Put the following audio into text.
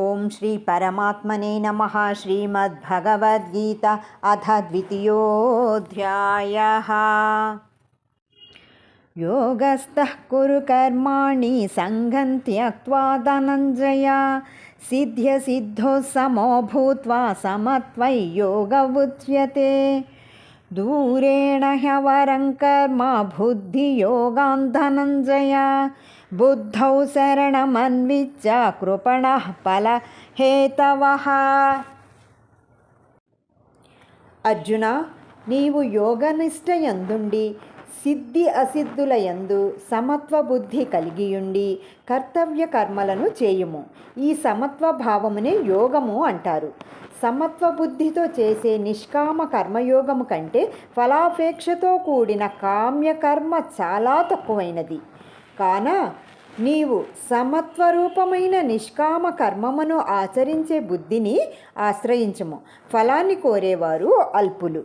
ఓం శ్రీ పరమాత్మనే నమః. శ్రీమద్భగవద్గీత అథ ద్వితీయోऽధ్యాయः. యోగస్థః కురు కర్మాణి సంగం త్యక్త్వా ధనంజయ సిద్ధ్యసిద్ధో సమో భూత్వా సమత్వై యోగ ఉచ్యతే. దూరేణ హ్యవరం కర్మ బుద్ధియోగాన్ ధనంజయ బుద్ధౌ శరణమన్విచ్య కృపణః ఫలహేతవః. అర్జున, నీవు యోగనిష్టయందుండి సిద్ధి అసిద్ధుల యందు సమత్వ బుద్ధి కలిగియుండి కర్తవ్య కర్మలను చేయుము. ఈ సమత్వ భావమునే యోగము అంటారు. సమత్వ బుద్ధితో చేసే నిష్కామ కర్మయోగము కంటే ఫలాపేక్షతో కూడిన కామ్యకర్మ చాలా తక్కువైనది. కాన నీవు సమత్వరూపమైన నిష్కామ కర్మమును ఆచరించే బుద్ధిని ఆశ్రయించుము. ఫలాన్ని కోరేవారు అల్పులు.